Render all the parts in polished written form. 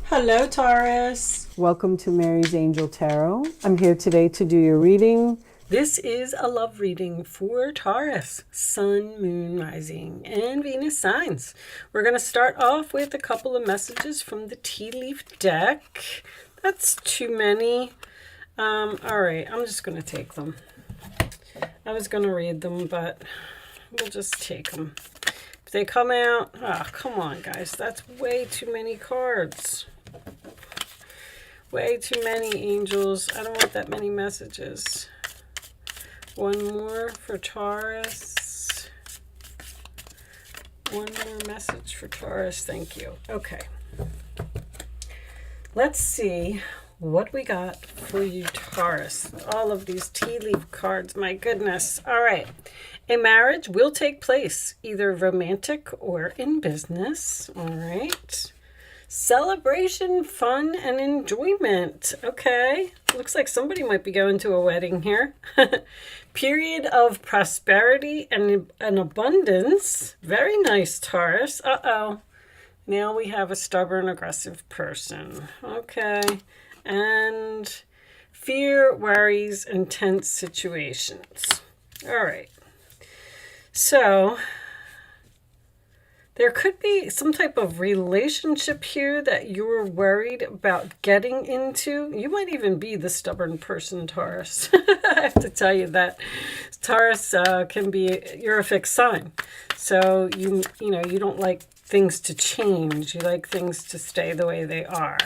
Hello, Taurus. Welcome to Mary's Angel Tarot. I'm here today to do your reading. This is a love reading for Taurus, Sun, Moon, Rising, and Venus signs. We're going to start off with a couple of messages from the tea leaf deck. That's too many. All right, I'm just going to take them. I was going to read them, but we'll just take them. If they come out, come on, guys. That's way too many cards. Way too many angels. I don't want that many messages. One more for Taurus. One more message for Taurus. Thank you. Okay. Let's see what we got for you, Taurus. All of these tea leaf cards. My goodness. All right. A marriage will take place, either romantic or in business. All right. Celebration, fun, and enjoyment. Okay. Looks like somebody might be going to a wedding here. Period of prosperity and an abundance. Very nice, Taurus. Uh-oh. Now we have a stubborn, aggressive person. Okay. And fear, worries, and tense situations. All right. So there could be some type of relationship here that you're worried about getting into. You might even be the stubborn person, Taurus. I have to tell you that Taurus can be, you're a fixed sign. So you don't like things to change. You like things to stay the way they are.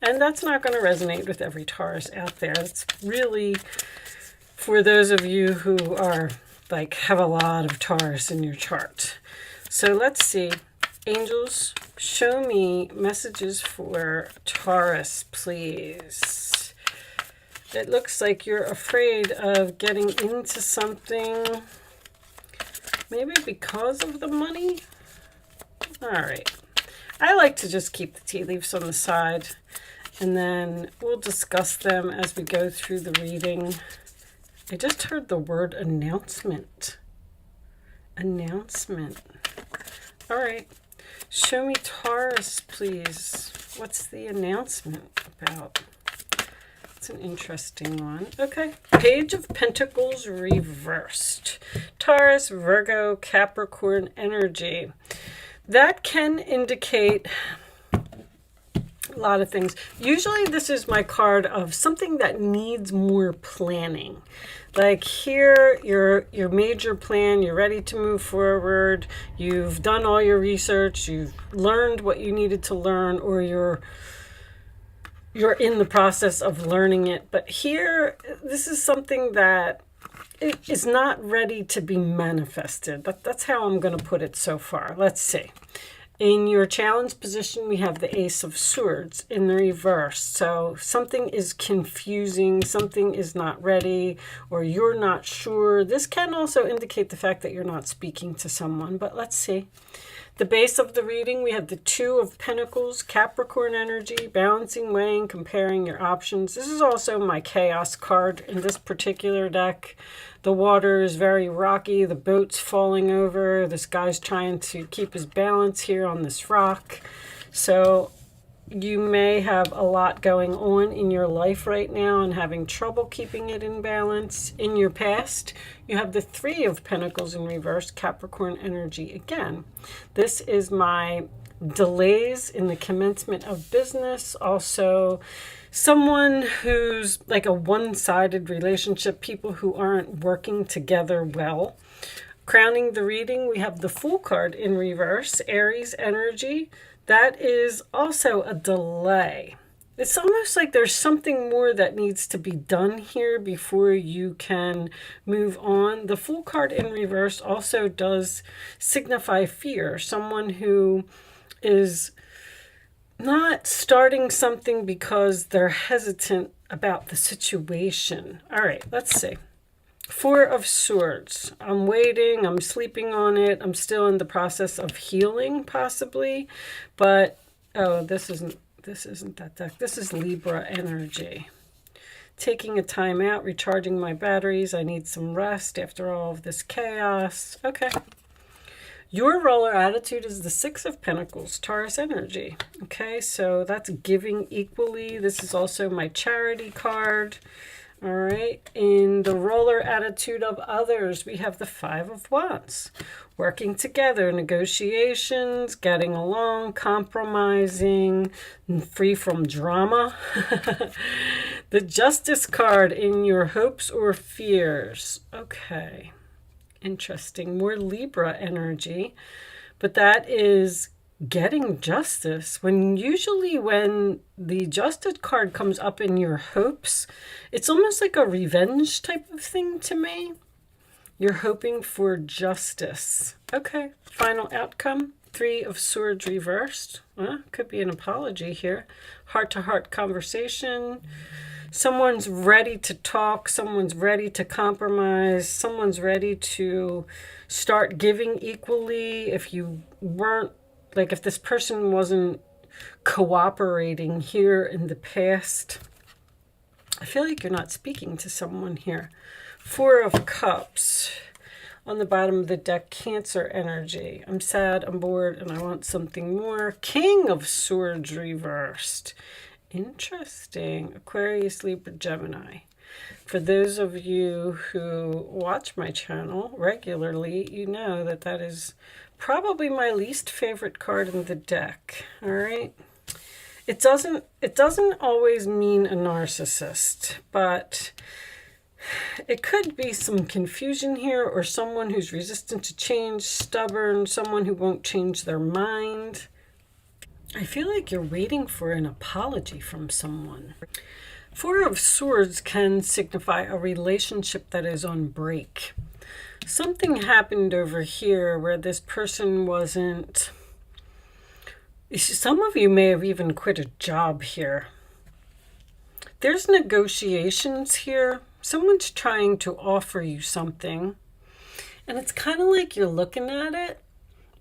And that's not going to resonate with every Taurus out there. It's really for those of you who are have a lot of Taurus in your chart. So let's see. Angels, show me messages for Taurus, please. It looks like you're afraid of getting into something, maybe because of the money. All right. I like to just keep the tea leaves on the side, and then we'll discuss them as we go through the reading. I just heard the word announcement. Announcement. All right. Show me Taurus, please. What's the announcement about? It's an interesting one. Okay. Page of Pentacles reversed. Taurus, Virgo, Capricorn energy. That can indicate a lot of things. Usually this is my card of something that needs more planning. Like here, your major plan, you're ready to move forward, you've done all your research, you've learned what you needed to learn, or you're in the process of learning it. But here, this is something that is not ready to be manifested. That's how I'm going to put it so far. Let's see. In your challenge position, we have the Ace of Swords in the reverse. So something is confusing, something is not ready, or you're not sure. This can also indicate the fact that you're not speaking to someone, but let's see. The base of the reading, we have the Two of Pentacles, Capricorn energy, balancing, weighing, comparing your options. This is also my chaos card in this particular deck. The water is very rocky. The boat's falling over. This guy's trying to keep his balance here on this rock. So you may have a lot going on in your life right now and having trouble keeping it in balance. In your past, you have the Three of Pentacles in reverse, Capricorn energy again. This is my delays in the commencement of business. Also, someone who's like a one-sided relationship, people who aren't working together well. Crowning the reading, we have the Fool card in reverse, Aries energy. That is also a delay. It's almost like there's something more that needs to be done here before you can move on. The Fool card in reverse also does signify fear. Someone who is not starting something because they're hesitant about the situation. All right, let's see. Four of Swords. I'm waiting. I'm sleeping on it. I'm still in the process of healing, possibly. But, oh, this isn't that deck. This is Libra energy. Taking a time out, recharging my batteries. I need some rest after all of this chaos. Okay. Your roller attitude is the Six of Pentacles, Taurus energy. Okay, so that's giving equally. This is also my charity card. All right, in the roller attitude of others, we have the Five of Wands. Working together, negotiations, getting along, compromising, free from drama. The Justice card in your hopes or fears. Okay, interesting. More Libra energy, but that is getting justice. Usually when the Justice card comes up in your hopes, it's almost like a revenge type of thing to me. You're hoping for justice. Okay, final outcome. Three of Swords reversed. Could be an apology here. Heart-to-heart conversation. Someone's ready to talk. Someone's ready to compromise. Someone's ready to start giving equally. If you weren't, like if this person wasn't cooperating here in the past, I feel like you're not speaking to someone here. Four of Cups on the bottom of the deck, Cancer energy. I'm sad, I'm bored, and I want something more. King of Swords reversed. Interesting. Aquarius, Libra, Gemini. For those of you who watch my channel regularly, you know that that is probably my least favorite card in the deck. All right. It doesn't always mean a narcissist, but it could be some confusion here, or someone who's resistant to change, stubborn, someone who won't change their mind. I feel like you're waiting for an apology from someone. Four of Swords can signify a relationship that is on break. Something happened over here where this person wasn't... Some of you may have even quit a job here. There's negotiations here. Someone's trying to offer you something. And it's kind of like you're looking at it,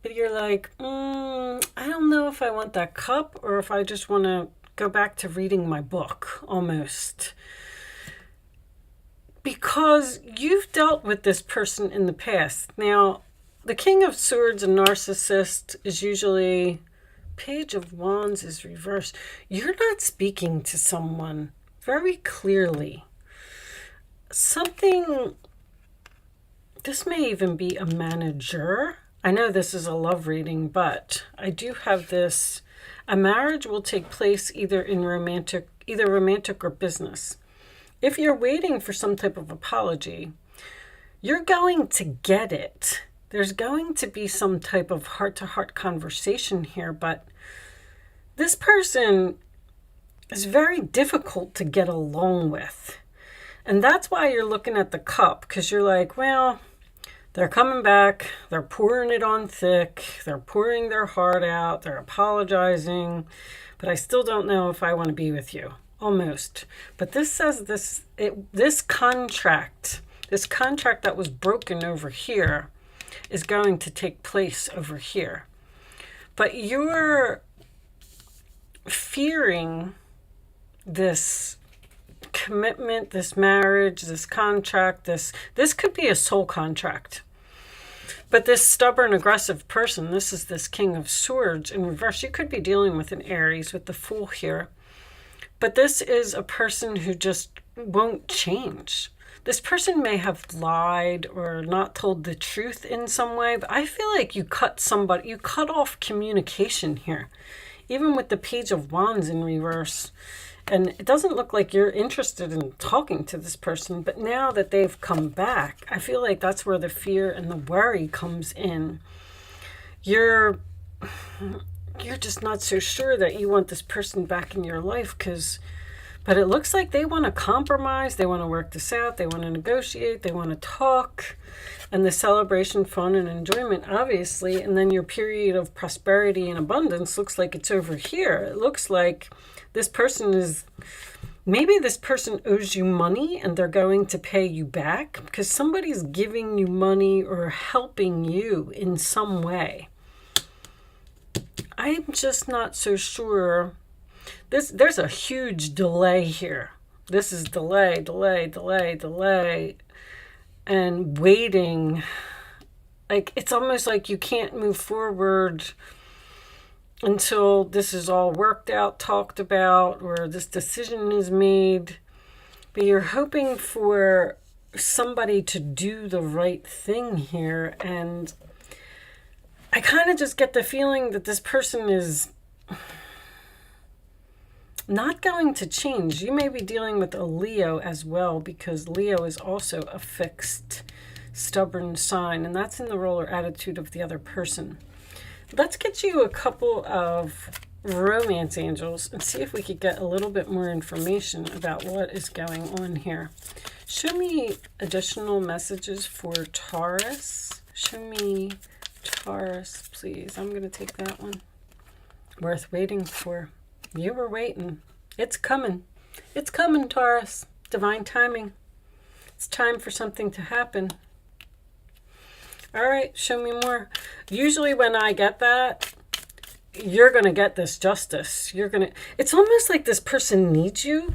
but you're like, I don't know if I want that cup or if I just want to go back to reading my book, almost. Because you've dealt with this person in the past. Now, the King of Swords, a narcissist, is usually... Page of Wands is reversed. You're not speaking to someone very clearly. Something... This may even be a manager. I know this is a love reading, but I do have this. A marriage will take place either romantic or business. If you're waiting for some type of apology, you're going to get it. There's going to be some type of heart-to-heart conversation here, but this person is very difficult to get along with. And that's why you're looking at the cup, because you're like, well, they're coming back, they're pouring it on thick, they're pouring their heart out, they're apologizing, but I still don't know if I want to be with you. Almost. But this says this contract that was broken over here is going to take place over here. But you're fearing this commitment, this marriage, this contract, this could be a soul contract. But this stubborn, aggressive person, this is this King of Swords in reverse. You could be dealing with an Aries with the Fool here. But this is a person who just won't change. This person may have lied or not told the truth in some way, but I feel like you cut off communication here, even with the Page of Wands in reverse. And it doesn't look like you're interested in talking to this person, but now that they've come back, I feel like that's where the fear and the worry comes in. You're just not so sure that you want this person back in your life, but it looks like they want to compromise, they want to work this out, they want to negotiate, they want to talk, and the celebration, fun, and enjoyment, obviously, and then your period of prosperity and abundance looks like it's over here. It looks like this person maybe this person owes you money and they're going to pay you back because somebody's giving you money or helping you in some way. I'm just not so sure. There's a huge delay here. This is delay, and waiting. Like, it's almost like you can't move forward until this is all worked out, talked about, or this decision is made. But you're hoping for somebody to do the right thing here. And I kind of just get the feeling that this person is not going to change. You may be dealing with a Leo as well, because Leo is also a fixed, stubborn sign, and that's in the role or attitude of the other person. Let's get you a couple of romance angels and see if we could get a little bit more information about what is going on here. Show me additional messages for Taurus. Show me Taurus, please. I'm going to take that one. Worth waiting for. You were waiting. It's coming. It's coming, Taurus. Divine timing. It's time for something to happen. All right, show me more. Usually when I get that, you're going to get this justice. You're going to, it's almost like this person needs you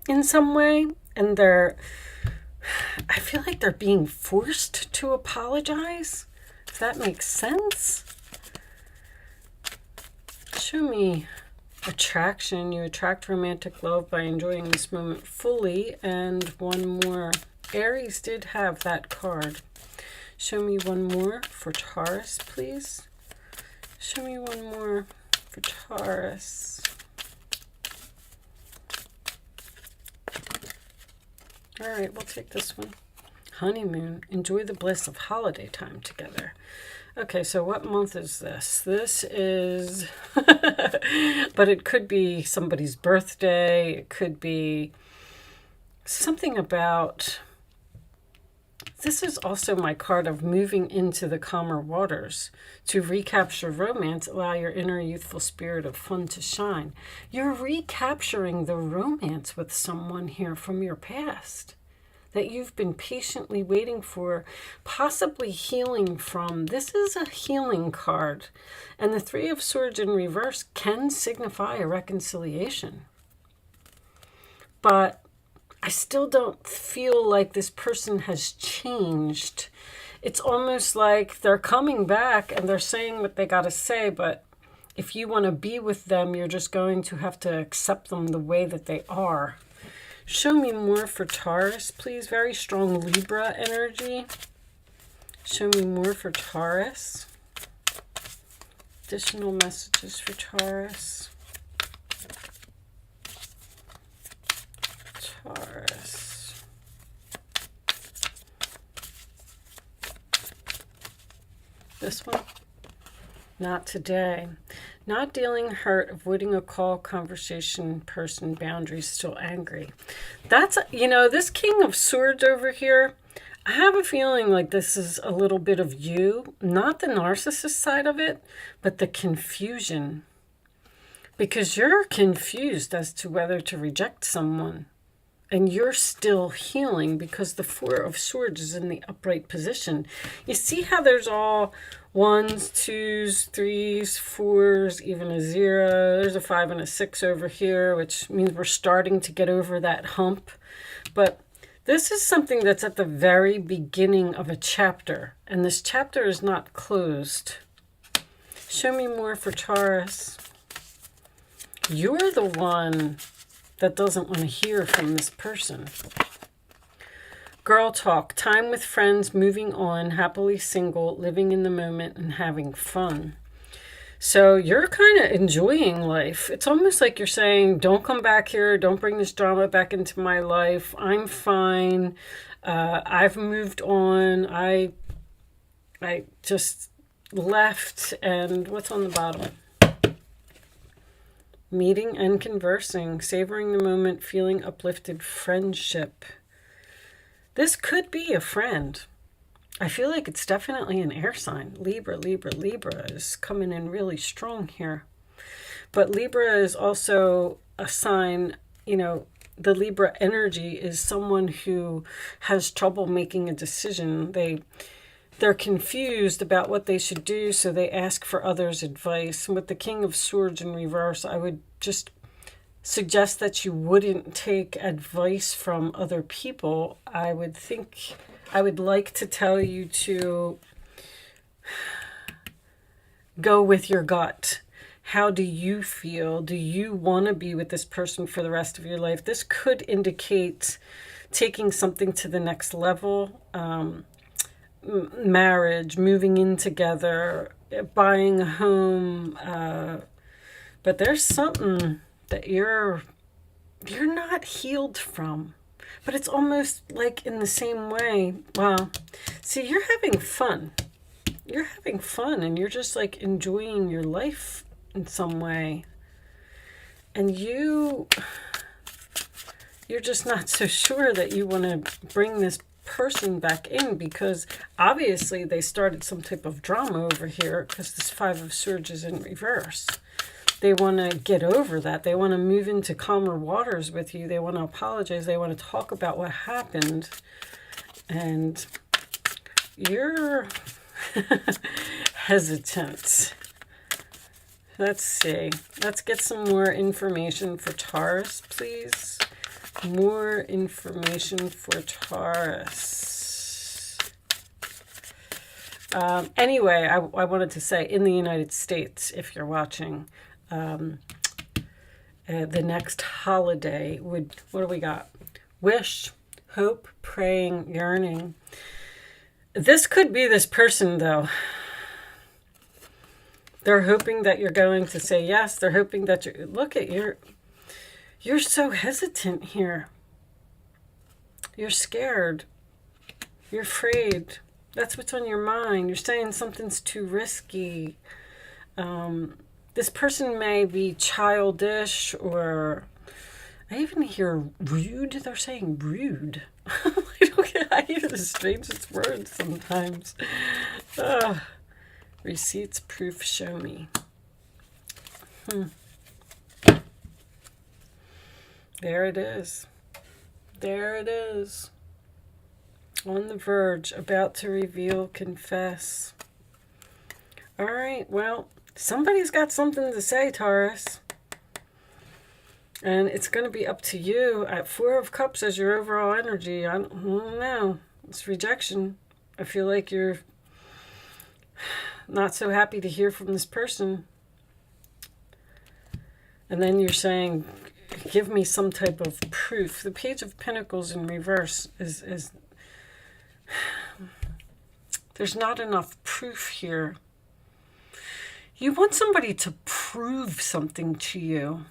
in some way, and I feel like they're being forced to apologize. If that makes sense. Show me attraction. You attract romantic love by enjoying this moment fully. And one more. Aries did have that card. Show me one more for Taurus, please. Show me one more for Taurus. All right, we'll take this one. Honeymoon. Enjoy the bliss of holiday time together. Okay, so what month is this? This is, but it could be somebody's birthday. It could be something about, this is also my card of moving into the calmer waters. To recapture romance, allow your inner youthful spirit of fun to shine. You're recapturing the romance with someone here from your past that you've been patiently waiting for, possibly healing from. This is a healing card. And the Three of Swords in reverse can signify a reconciliation. But I still don't feel like this person has changed. It's almost like they're coming back and they're saying what they got to say, but if you want to be with them, you're just going to have to accept them the way that they are. Show me more for Taurus, please. Very strong Libra energy. Show me more for Taurus. Additional messages for Taurus. Taurus. This one? Not today. Not dealing hurt, avoiding a call, conversation, person, boundaries, still angry. That's, this King of Swords over here, I have a feeling like this is a little bit of you, not the narcissist side of it, but the confusion. Because you're confused as to whether to reject someone. And you're still healing because the Four of Swords is in the upright position. You see how there's all 1s, 2s, 3s, 4s, even a 0. There's a 5 and a 6 over here, which means we're starting to get over that hump. But this is something that's at the very beginning of a chapter. And this chapter is not closed. Show me more for Taurus. You're the one that doesn't want to hear from this person. Girl talk, time with friends, moving on, happily single, living in the moment, and having fun. So you're kind of enjoying life. It's almost like you're saying, don't come back here. Don't bring this drama back into my life. I'm fine. I've moved on. I just left. And what's on the bottom? Meeting and conversing, savoring the moment, feeling uplifted, friendship. This could be a friend. I feel like it's definitely an air sign. Libra is coming in really strong here. But Libra is also a sign, the Libra energy is someone who has trouble making a decision. They're confused about what they should do, so they ask for others' advice. And with the King of Swords in reverse, I would just suggest that you wouldn't take advice from other people. I would like to tell you to go with your gut. How do you feel? Do you want to be with this person for the rest of your life? This could indicate taking something to the next level, marriage, moving in together, buying a home. But there's something that you're not healed from. But it's almost like in the same way. Well, see, you're having fun. You're having fun and you're just like enjoying your life in some way. And you're just not so sure that you want to bring this person back in, because obviously they started some type of drama over here, because this Five of Swords is in reverse. They want to get over that. They want to move into calmer waters with you. They want to apologize. They want to talk about what happened. And you're hesitant. Let's see. Let's get some more information for Taurus, please. More information for Taurus. Anyway, I wanted to say, in the United States, if you're watching, the next holiday would, what do we got? Wish, hope, praying, yearning. This could be this person, though. They're hoping that you're going to say yes. They're hoping that you're, look at you're so hesitant here. You're scared. You're afraid. That's what's on your mind. You're saying something's too risky. This person may be childish, or I even hear rude. They're saying rude. I hear the strangest words sometimes. Receipts, proof, show me. There it is. There it is. On the verge, about to reveal, confess. All right, well, somebody's got something to say, Taurus. And it's going to be up to you. At Four of Cups as your overall energy, I don't know. It's rejection. I feel like you're not so happy to hear from this person. And then you're saying, give me some type of proof. The Page of Pentacles in reverse is there's not enough proof here. You want somebody to prove something to you.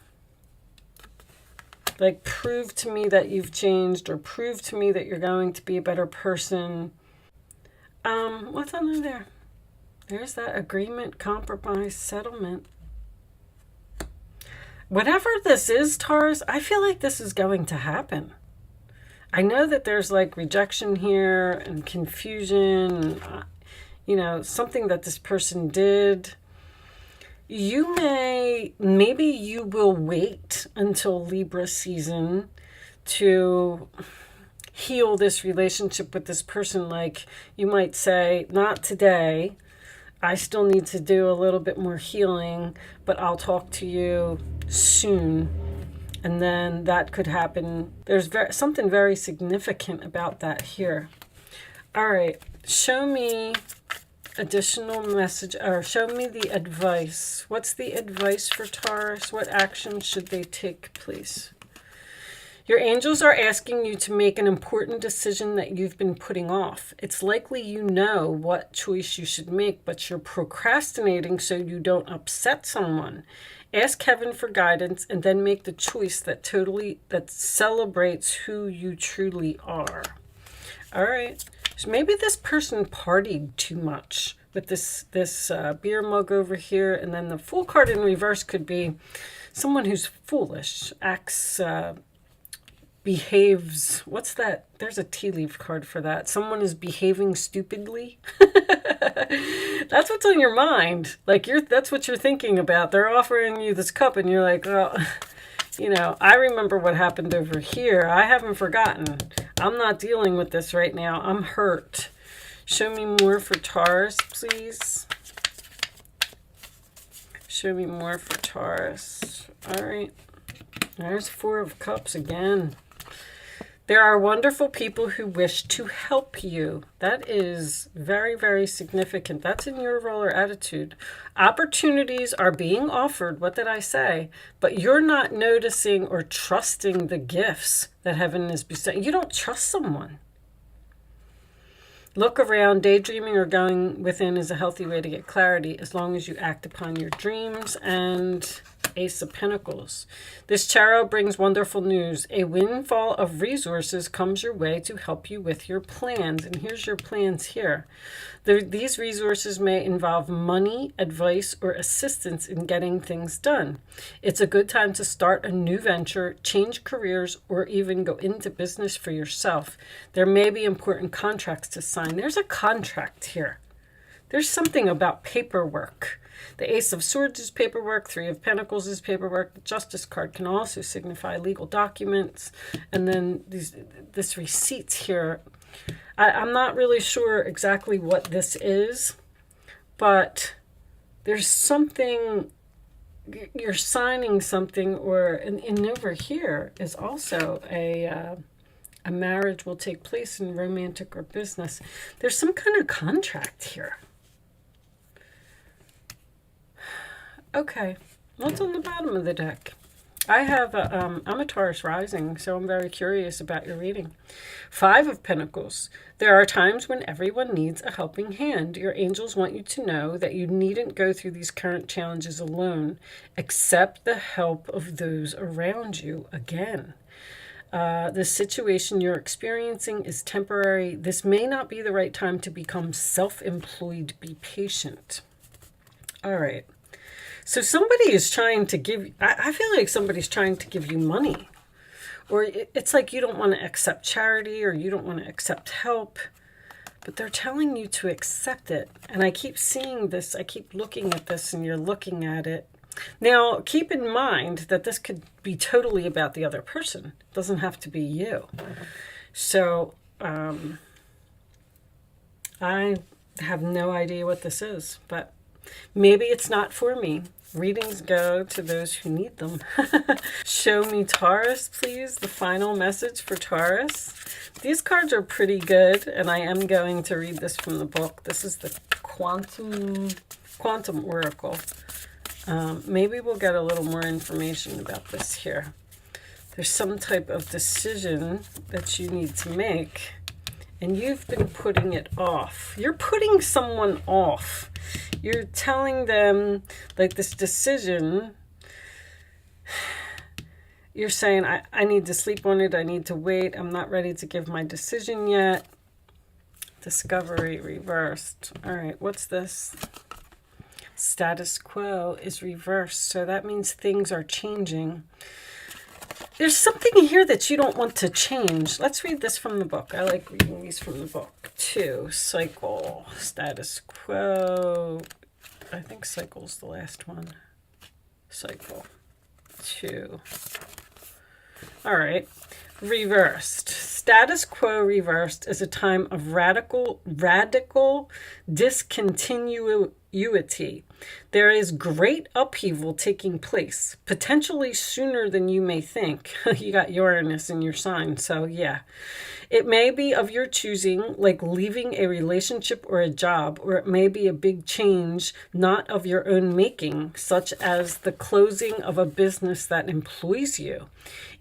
Like, prove to me that you've changed, or prove to me that you're going to be a better person. What's under there? There's that agreement, compromise, settlement. Whatever this is, Taurus, I feel like this is going to happen. I know that there's like rejection here and confusion, something that this person did. Maybe you will wait until Libra season to heal this relationship with this person. Like, you might say, not today. I still need to do a little bit more healing, but I'll talk to you soon. And then that could happen. There's something very significant about that here. All right, show me additional message, or show me the advice. What's the advice for Taurus? What action should they take, please? Your angels are asking you to make an important decision that you've been putting off. It's likely you know what choice you should make, but you're procrastinating so you don't upset someone. Ask heaven for guidance and then make the choice that celebrates who you truly are. All right. So maybe this person partied too much with this beer mug over here, and then the Fool card in reverse could be someone who's foolish, acts, behaves. What's that? There's a tea leaf card for that. Someone is behaving stupidly. That's what's on your mind. Like, that's what you're thinking about. They're offering you this cup, and you're like, well, I remember what happened over here. I haven't forgotten. I'm not dealing with this right now. I'm hurt. Show me more for Taurus, please. Show me more for Taurus. All right. There's Four of Cups again. There are wonderful people who wish to help you. That is very, very significant. That's in your role or attitude. Opportunities are being offered. What did I say? But you're not noticing or trusting the gifts that heaven is bestowing. You don't trust someone. Look around. Daydreaming or going within is a healthy way to get clarity as long as you act upon your dreams. And Ace of Pentacles. This tarot brings wonderful news. A windfall of resources comes your way to help you with your plans. And here's your plans here. These resources may involve money, advice, or assistance in getting things done. It's a good time to start a new venture, change careers, or even go into business for yourself. There may be important contracts to sign. There's a contract here. There's something about paperwork. The Ace of Swords is paperwork. Three of Pentacles is paperwork. The Justice card can also signify legal documents. And then this receipts here. I'm not really sure exactly what this is, but there's something, you're signing something, or and over here is also a marriage will take place in romantic or business. There's some kind of contract here. Okay, what's on the bottom of the deck? I have I'm a Taurus rising, so I'm very curious about your reading. Five of Pentacles. There are times when everyone needs a helping hand. Your angels want you to know that you needn't go through these current challenges alone. Accept the help of those around you. Again, the situation you're experiencing is temporary. This may not be the right time to become self-employed. Be patient. All right. So somebody is trying to give, I feel like somebody's trying to give you money. Or it's like you don't want to accept charity, or you don't want to accept help. But they're telling you to accept it. And I keep seeing this, I keep looking at this, and you're looking at it. Now, keep in mind that this could be totally about the other person. It doesn't have to be you. So, I have no idea what this is, but maybe it's not for me. Readings go to those who need them. Show me Taurus, please. The final message for Taurus. These cards are pretty good, and I am going to read this from the book. This is the Quantum Oracle. Maybe we'll get a little more information about this here. There's some type of decision that you need to make, and you've been putting it off. You're putting someone off. You're telling them, like, this decision, you're saying, I need to sleep on it. I need to wait. I'm not ready to give my decision yet. Discovery reversed. All right, what's this? Status quo is reversed. So that means things are changing. There's something here that you don't want to change. Let's read this from the book. I like reading these from the book too. Cycle, status quo. I think cycle's the last one. Cycle 2. All right. Reversed. Status quo reversed is a time of radical discontinuity. There is great upheaval taking place, potentially sooner than you may think. You got Uranus in your sign, so yeah. It may be of your choosing, like leaving a relationship or a job, or it may be a big change not of your own making, such as the closing of a business that employs you.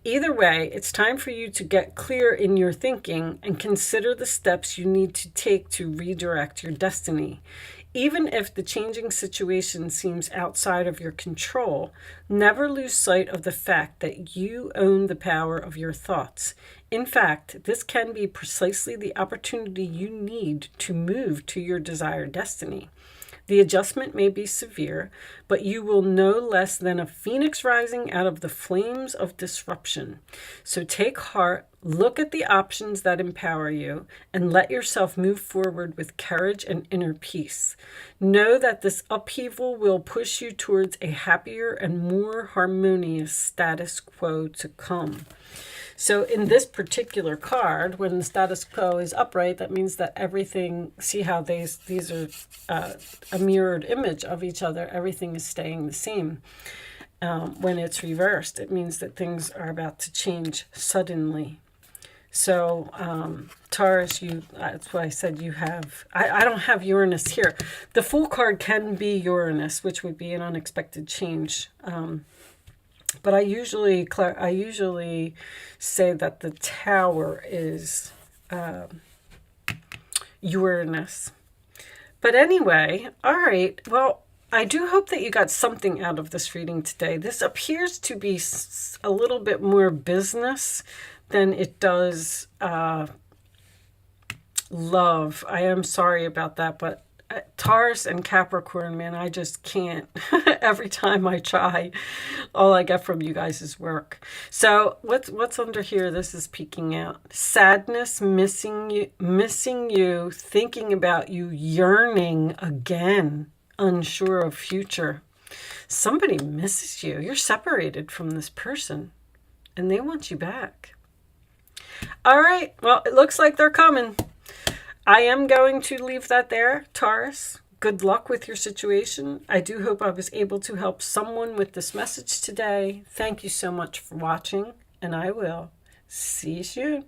Either way, it's time for you to get clear in your thinking and consider the steps you need to take to redirect your destiny. Even if the changing situation seems outside of your control, never lose sight of the fact that you own the power of your thoughts. In fact, this can be precisely the opportunity you need to move to your desired destiny. The adjustment may be severe, but you will no less than a phoenix rising out of the flames of disruption. So take heart, look at the options that empower you, and let yourself move forward with courage and inner peace. Know that this upheaval will push you towards a happier and more harmonious status quo to come. So in this particular card, when the status quo is upright, that means that everything, see how these are a mirrored image of each other, everything is staying the same. When it's reversed, it means that things are about to change suddenly. So, Taurus, that's why I said you have, I don't have Uranus here. The Fool card can be Uranus, which would be an unexpected change. But I usually say that the Tower is Uranus. But anyway, all right. Well, I do hope that you got something out of this reading today. This appears to be a little bit more business than it does love. I am sorry about that, but Taurus and Capricorn, man, I just can't. Every time I try, all I get from you guys is work. So what's under here? This is peeking out. Sadness, missing you, thinking about you, yearning again, unsure of future. Somebody misses you. You're separated from this person, and they want you back. All right. Well, it looks like they're coming. I am going to leave that there, Taurus. Good luck with your situation. I do hope I was able to help someone with this message today. Thank you so much for watching, and I will see you soon.